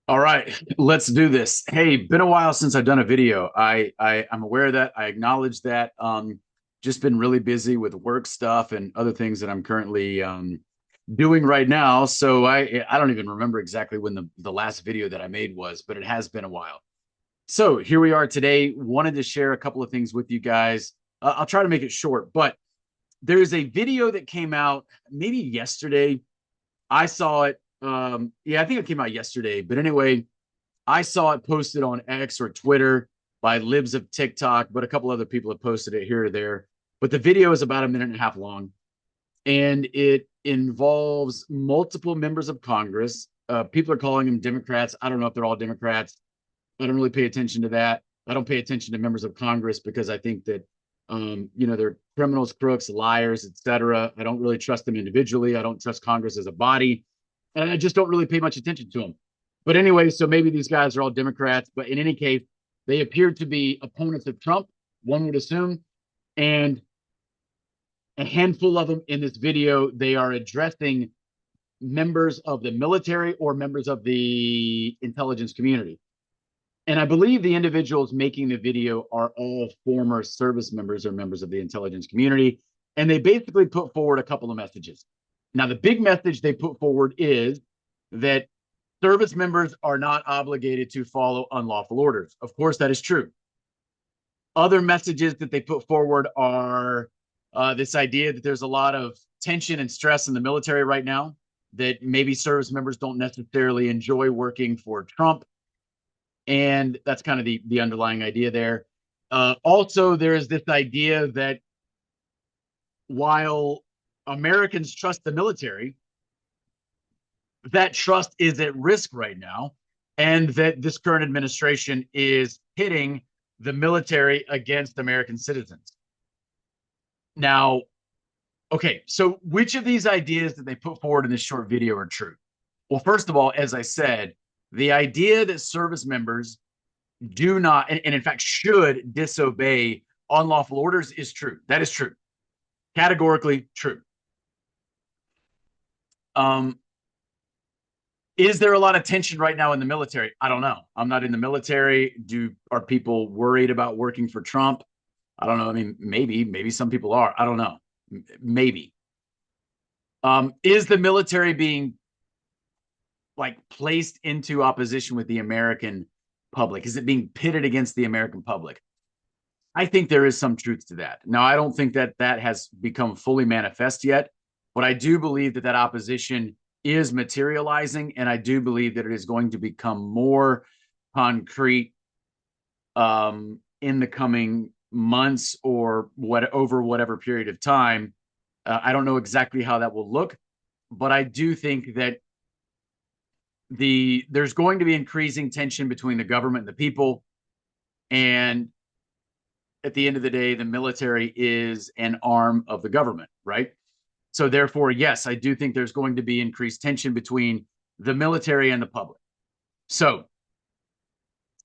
All right, let's do this. Hey, been a while since I've done a video. I'm aware of that. I acknowledge that. Just been really busy with work stuff and other things that I'm currently doing right now. So I don't even remember exactly when the last video that I made was, but it has been a while. So here we are today. Wanted to share a couple of things with you guys. I'll try to make it short, but there's a video that came out maybe yesterday. I saw it. Yeah, I think it came out yesterday. But anyway, I saw it posted on X or Twitter by libs of TikTok, but a couple other people have posted it here or there. But the video is about a minute and a half long, and it involves multiple members of Congress. People are calling them Democrats. I don't know if they're all Democrats. I don't really pay attention to that. I don't pay attention to members of Congress because I think that they're criminals, crooks, liars, etc. I don't really trust them individually. I don't trust Congress as a body, and I just don't really pay much attention to them. But anyway, so maybe these guys are all Democrats, but in any case, they appear to be opponents of Trump, one would assume. And a handful of them in this video, they are addressing members of the military or members of the intelligence community. And I believe the individuals making the video are all former service members or members of the intelligence community. And they basically put forward a couple of messages. Now, the big message they put forward is that service members are not obligated to follow unlawful orders. Of course, that is true. Other messages that they put forward are this idea that there's a lot of tension and stress in the military right now, that maybe service members don't necessarily enjoy working for Trump. And that's kind of the underlying idea there. Also, there is this idea that while Americans trust the military, that trust is at risk right now, and that this current administration is pitting the military against American citizens. Now, okay, so which of these ideas that they put forward in this short video are true? Well, first of all, as I said, the idea that service members do not, and in fact should disobey unlawful orders is true. That is true. Categorically true. Um, is there a lot of tension right now in the military? I don't know. I'm not in the military. Are people worried about working for Trump? I don't know. I mean, maybe some people are. I don't know. Maybe. Is the military being like placed into opposition with the American public? Is it being pitted against the American public? I think there is some truth to that. Now, I don't think that that has become fully manifest yet, but I do believe that that opposition is materializing, and I do believe that it is going to become more concrete in the coming months or over whatever period of time. I don't know exactly how that will look, but I do think that there's going to be increasing tension between the government and the people, and at the end of the day, the military is an arm of the government, right? So therefore, yes, I do think there's going to be increased tension between the military and the public. So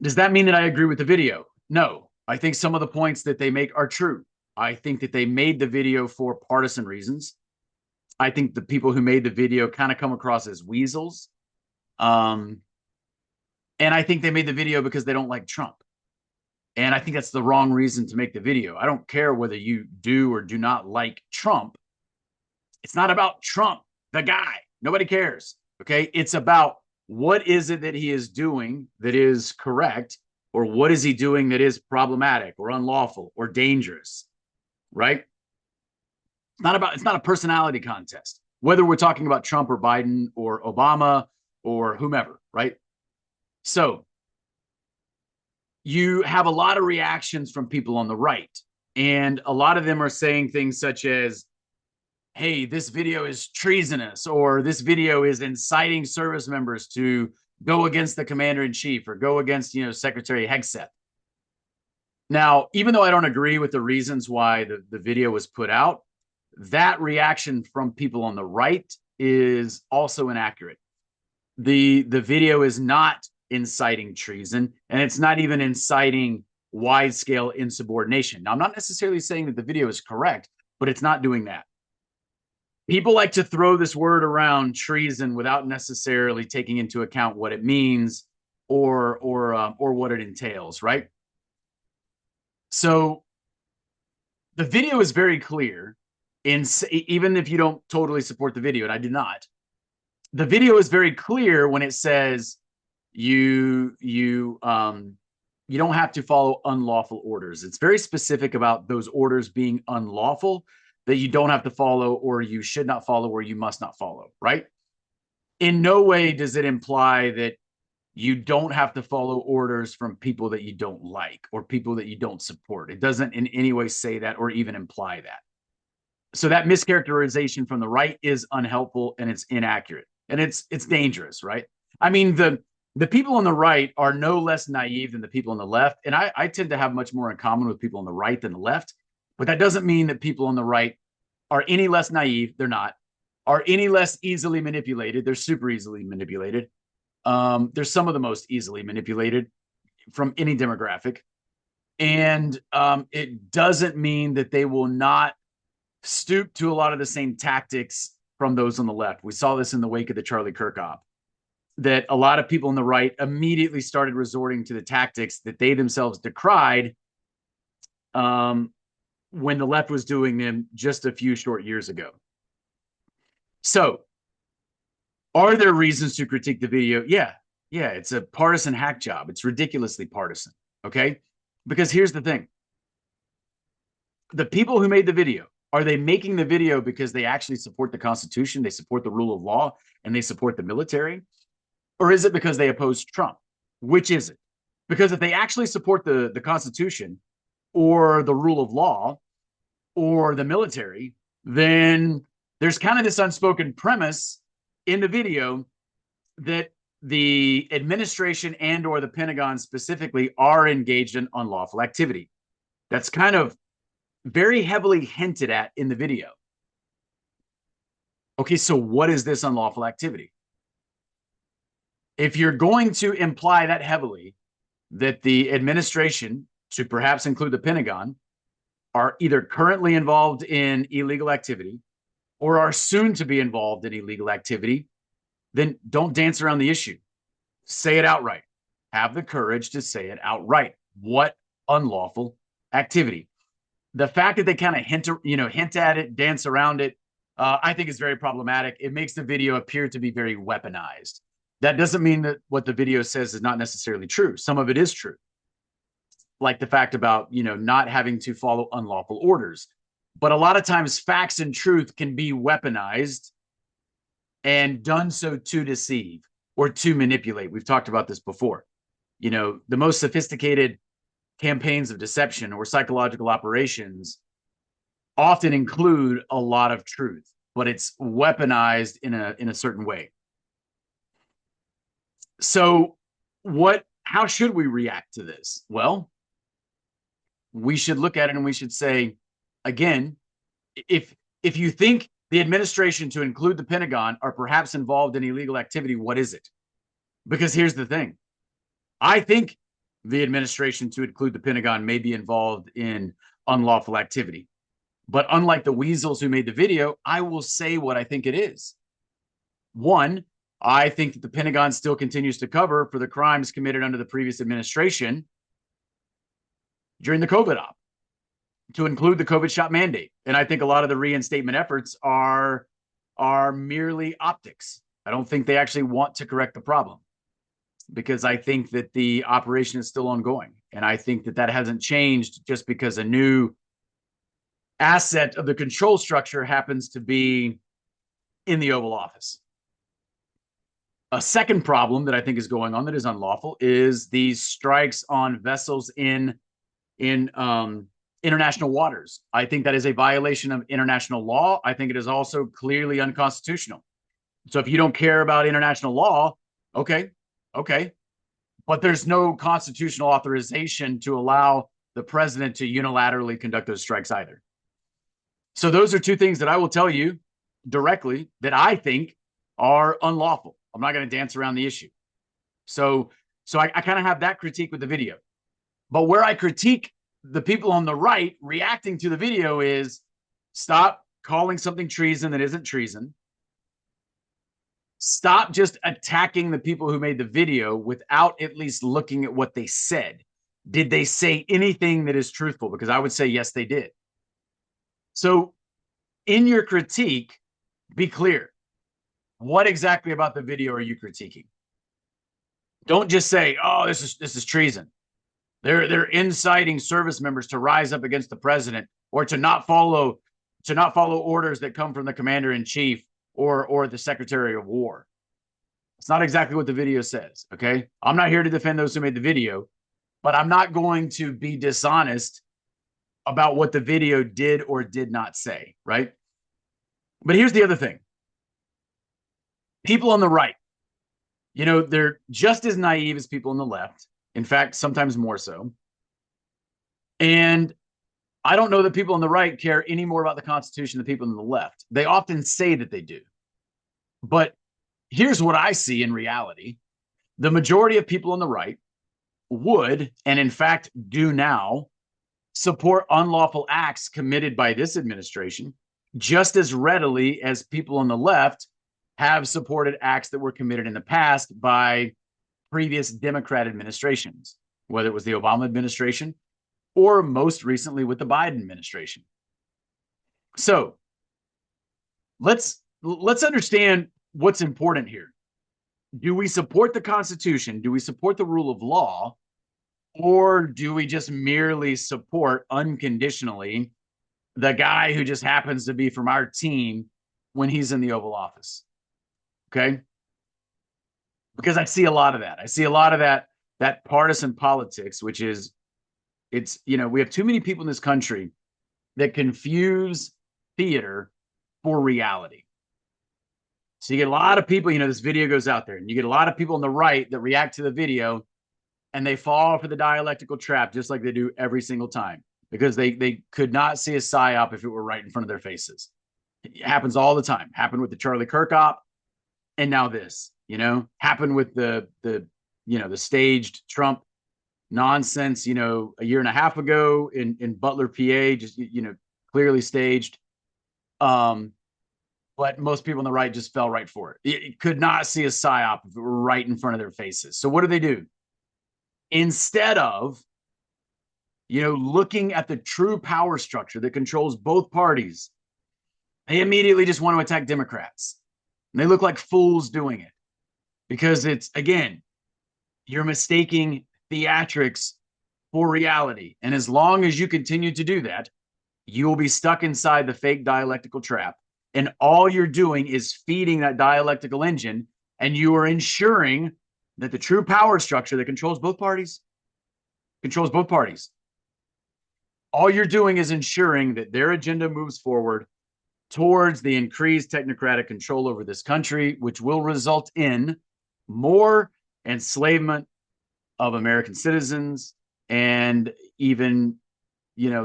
does that mean that I agree with the video? No. I think some of the points that they make are true. I think that they made the video for partisan reasons. I think the people who made the video kind of come across as weasels. And I think they made the video because they don't like Trump. And I think that's the wrong reason to make the video. I don't care whether you do or do not like Trump. It's not about Trump, the guy. Nobody cares. Okay. It's about what is it that he is doing that is correct, or what is he doing that is problematic or unlawful or dangerous, right? It's not a personality contest, whether we're talking about Trump or Biden or Obama or whomever, right? So you have a lot of reactions from people on the right, and a lot of them are saying things such as, hey, this video is treasonous, or this video is inciting service members to go against the commander in chief or go against, Secretary Hegseth. Now, even though I don't agree with the reasons why the video was put out, that reaction from people on the right is also inaccurate. The video is not inciting treason, and it's not even inciting wide-scale insubordination. Now, I'm not necessarily saying that the video is correct, but it's not doing that. People like to throw this word around, treason, without necessarily taking into account what it means or what it entails, right? So the video is very clear. Even if you don't totally support the video, and I do not, the video is very clear when it says you don't have to follow unlawful orders. It's very specific about those orders being unlawful, that you don't have to follow, or you should not follow, or you must not follow, right? In no way does it imply that you don't have to follow orders from people that you don't like or people that you don't support. It doesn't in any way say that or even imply that. So that mischaracterization from the right is unhelpful, and it's inaccurate, and it's dangerous, right? I mean, the people on the right are no less naive than the people on the left, and I tend to have much more in common with people on the right than the left. But that doesn't mean that people on the right are any less naive. They're not. Are any less easily manipulated. They're super easily manipulated. They're some of the most easily manipulated from any demographic. And it doesn't mean that they will not stoop to a lot of the same tactics from those on the left. We saw this in the wake of the Charlie Kirk op, that a lot of people on the right immediately started resorting to the tactics that they themselves decried when the left was doing them just a few short years ago. So, are there reasons to critique the video? Yeah, it's a partisan hack job. It's ridiculously partisan, okay? Because here's the thing. The people who made the video, are they making the video because they actually support the Constitution, they support the rule of law, and they support the military? Or is it because they oppose Trump? Which is it? Because if they actually support the Constitution or the rule of law or the military, then there's kind of this unspoken premise in the video that the administration and or the Pentagon specifically are engaged in unlawful activity. That's kind of very heavily hinted at in the video. Okay, so what is this unlawful activity? If you're going to imply that heavily, that the administration, to perhaps include the Pentagon, are either currently involved in illegal activity or are soon to be involved in illegal activity, then don't dance around the issue. Say it outright. Have the courage to say it outright. What unlawful activity? The fact that they kind of hint at it, dance around it, I think is very problematic. It makes the video appear to be very weaponized. That doesn't mean that what the video says is not necessarily true. Some of it is true. Like the fact about, not having to follow unlawful orders. But a lot of times facts and truth can be weaponized and done so to deceive or to manipulate. We've talked about this before. The most sophisticated campaigns of deception or psychological operations often include a lot of truth, but it's weaponized in a certain way. So how should we react to this? Well, we should look at it and we should say, again, if you think the administration, to include the Pentagon, are perhaps involved in illegal activity, what is it? Because here's the thing. I think the administration, to include the Pentagon, may be involved in unlawful activity. But unlike the weasels who made the video, I will say what I think it is. One, I think that the Pentagon still continues to cover for the crimes committed under the previous administration during the COVID op, to include the COVID shot mandate. And I think a lot of the reinstatement efforts are merely optics. I don't think they actually want to correct the problem, because I think that the operation is still ongoing. And I think that hasn't changed just because a new asset of the control structure happens to be in the Oval Office. A second problem that I think is going on that is unlawful is these strikes on vessels in international waters. I think that is a violation of international law. I think it is also clearly unconstitutional. So if you don't care about international law, okay. But there's no constitutional authorization to allow the president to unilaterally conduct those strikes either. So those are two things that I will tell you directly that I think are unlawful. I'm not going to dance around the issue. So I kind of have that critique with the video. But where I critique the people on the right reacting to the video is, stop calling something treason that isn't treason. Stop just attacking the people who made the video without at least looking at what they said. Did they say anything that is truthful? Because I would say, yes, they did. So in your critique, be clear. What exactly about the video are you critiquing? Don't just say, oh, this is treason. They're inciting service members to rise up against the president or to not follow orders that come from the commander in chief or the secretary of war. It's not exactly what the video says. Okay. I'm not here to defend those who made the video, but I'm not going to be dishonest about what the video did or did not say. Right. But here's the other thing. People on the right, they're just as naive as people on the left. In fact, sometimes more so. And I don't know that people on the right care any more about the Constitution than people on the left. They often say that they do. But here's what I see in reality. The majority of people on the right would, and in fact do now, support unlawful acts committed by this administration just as readily as people on the left have supported acts that were committed in the past by previous Democrat administrations, whether it was the Obama administration or most recently with the Biden administration. So let's understand what's important here. Do we support the Constitution? Do we support the rule of law? Or do we just merely support unconditionally the guy who just happens to be from our team when he's in the Oval Office? Okay. Because I see a lot of that. I see a lot of that partisan politics, which is we have too many people in this country that confuse theater for reality. So you get a lot of people, this video goes out there and you get a lot of people on the right that react to the video and they fall for the dialectical trap just like they do every single time because they could not see a psyop if it were right in front of their faces. It happens all the time. Happened with the Charlie Kirk op. And now this, happened with the staged Trump nonsense, a year and a half ago in Butler, PA, just, clearly staged. But most people on the right just fell right for it. It could not see a psyop if it were right in front of their faces. So what do? Instead of, looking at the true power structure that controls both parties, they immediately just want to attack Democrats. And they look like fools doing it because it's, again, you're mistaking theatrics for reality. And as long as you continue to do that, you will be stuck inside the fake dialectical trap. And all you're doing is feeding that dialectical engine, and you are ensuring that the true power structure that controls both parties. All you're doing is ensuring that their agenda moves forward towards the increased technocratic control over this country, which will result in more enslavement of American citizens and even,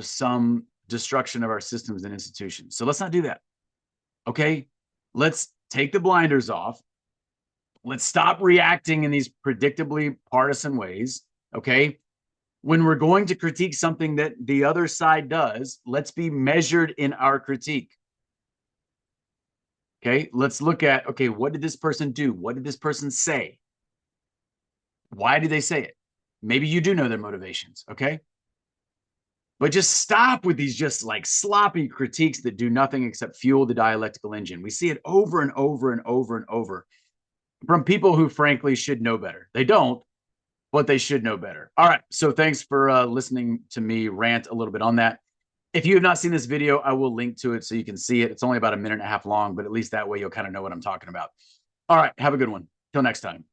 some destruction of our systems and institutions. So let's not do that. Okay, let's take the blinders off. Let's stop reacting in these predictably partisan ways. Okay, when we're going to critique something that the other side does, let's be measured in our critique. Okay, let's look at, what did this person do? What did this person say? Why did they say it? Maybe you do know their motivations, okay? But just stop with these just like sloppy critiques that do nothing except fuel the dialectical engine. We see it over and over and over and over from people who frankly should know better. They don't, but they should know better. All right, so thanks for listening to me rant a little bit on that. If you have not seen this video, I will link to it so you can see it. It's only about a minute and a half long, but at least that way you'll kind of know what I'm talking about. All right, have a good one. Till next time.